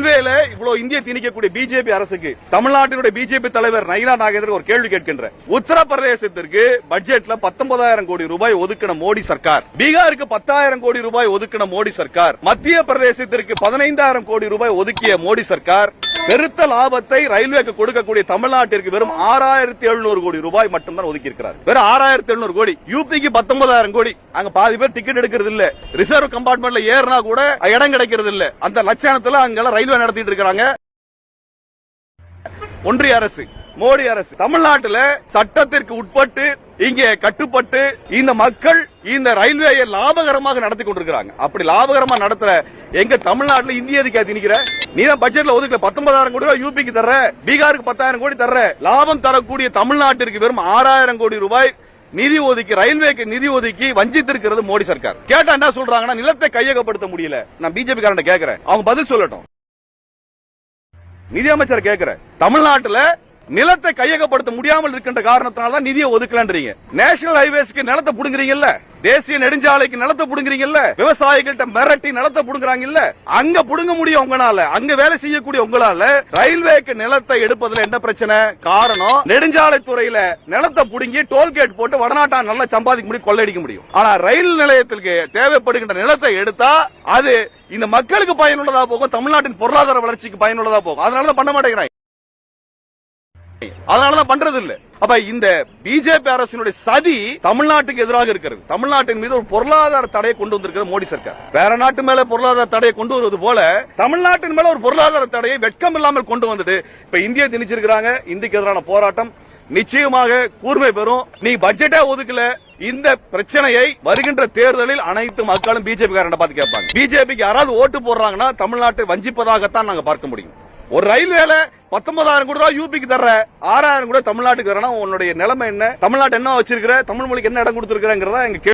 இவ்வளவு இந்திய திணிக்கக்கூடிய பிஜேபி அரசுக்கு தமிழ்நாட்டினுடைய பிஜேபி தலைவர் நயினா நாகேந்திரன் ஒரு கேள்வி கேட்கின்ற உத்தரப்பிரதேசத்திற்கு பட்ஜெட்ல 19,000 கோடி ரூபாய் ஒதுக்கின மோடி சர்க்கார், பீகாருக்கு 10,000 கோடி ரூபாய் ஒதுக்கின மோடி சர்க்கார், மத்திய பிரதேசத்திற்கு 15,000 கோடி ரூபாய் ஒதுக்கிய மோடி சர்க்கார் பெருத்த லாபத்தை ரயில்வேக்கு கொடுக்கக்கூடிய தமிழ்நாட்டிற்கு வெறும் 6,700 கோடி ரூபாய் மட்டும்தான் ஒதுக்கி இருக்கிறார். வெறும் 6,700 கோடி. யூபிக்கு 19,000 கோடி. அங்க பாதி பேர் டிக்கெட் எடுக்கிறது இல்ல. ரிசர்வ் கம்பார்ட்மெண்ட்ல ஏறினா கூட இடம் கிடைக்கிறது இல்ல. அந்த லட்சணத்துல அங்க ரயில்வே நடத்திட்டு இருக்காங்க ஒன்றிய அரசு, மோடி அரசு. தமிழ்நாட்டில் சட்டத்திற்கு உட்பட்டு இங்கே கட்டுப்பட்டு இந்த மக்கள் இந்த ரயில்வேயை லாபகரமாக நடத்தி கொண்டிருக்கிறாங்க. அப்படி லாபகரமா நடத்துற எங்க தமிழ்நாட்டில் இந்திய திணிக்கிற நீ தான் பட்ஜெட்ல ஒதுக்கல 19,000 கோடி ரூபாய் யூபிக்கு தர்ற, பீகாருக்கு 10,000 கோடி தர்ற. லாபம் தரக்கூடிய தமிழ்நாட்டிற்கு வெறும் 6,000 கோடி ரூபாய் நிதி ஒதுக்கி ரயில்வேக்கு நிதி ஒதுக்கி வஞ்சித்திருக்கிறது மோடி சர்க்கார். கேட்டா என்ன சொல்றாங்கன்னா நிலத்தை கையகப்படுத்த முடியல. நான் பிஜேபி காரன் கேட்கிறேன், அவங்க பதில் சொல்லட்டும். நிதியமைச்சர் கேட்கிறேன், தமிழ்நாட்டில் நிலத்தை கையகப்படுத்த முடியாமல் இருக்கின்ற காரணத்தினால தான் நிதியை ஒதுக்கலன்றீங்க. நேஷனல் ஹைவேஸ்க்கு நிலத்தை புடுங்குறீங்கல்ல, தேசிய நெடுஞ்சாலைக்கு நிலத்தை புடுங்குறீங்கல்ல, விவசாயிகள்ட்ட மிரட்டி நிலத்தை புடுங்குறாங்கல்ல, அங்க புடுங்க முடியும் உங்களால, அங்க வேலை செய்யக்கூடிய உங்களால ரயில்வேக்கு நிலத்தை எடுப்பதுல என்ன பிரச்சனை? காரணம் நெடுஞ்சாலை துறையில நிலத்தை புடுங்கி டோல்கேட் போட்டு வடநாட்டா நல்லா சம்பாதிக்க முடியும், கொள்ளையடிக்க முடியும். ஆனா ரயில் நிலையத்திற்கு தேவைப்படுகின்ற நிலத்தை எடுத்தா அது இந்த மக்களுக்கு பயனுள்ளதா போகும், தமிழ்நாட்டின் பொருளாதார வளர்ச்சிக்கு பயனுள்ளதா போகும். அதனாலதான் பண்ண மாட்டேங்கிறாங்க, அதனாலதான் பண்றது இல்ல. அப்ப இந்த பிஜேபி அரசினுடைய சதி தமிழ்நாட்டுக்கு எதிராக இருக்கிறது. தமிழ்நாட்டின் மீது ஒரு பொருளாதார தடையை கொண்டு வந்திருக்கிறது மோடி சர்க்கார். வேற நாட்டு மேல பொருளாதார தடையை கொண்டு வருவது போல தமிழ்நாட்டின் மேல ஒரு பொருளாதார தடையை வெட்கம் இல்லாமல் கொண்டு வந்துட்டு இப்ப இந்திய திணிச்சிருக்கிறாங்க. இந்திக்கு எதிரான போராட்டம் நிச்சயமாக கூர்மை பெறும். நீ பட்ஜெட்டே ஒதுக்கல, இந்த பிரச்சனையை வருகின்ற தேர்தலில் அனைத்து மக்களும் பிஜேபி காரன் பார்த்து கேட்பாங்க. பிஜேபிக்கு யாராவது ஓட்டு போடுறாங்கன்னா தமிழ்நாட்டை வஞ்சிப்பதாகத்தான் நாங்க பார்க்க முடியும். ஒரு ரயில்வேல 19,000 கோடி ரூபாய் யூபிக்கு தர்ற, 6,000 கோடி தமிழ்நாட்டுக்கு தரணும். உன்னுடைய நிலைமை என்ன? தமிழ்நாட்டு என்ன வச்சிருக்கிற? தமிழ் மொழிக்கு என்ன இடம் கொடுத்திருக்கிறங்கிறதா எங்க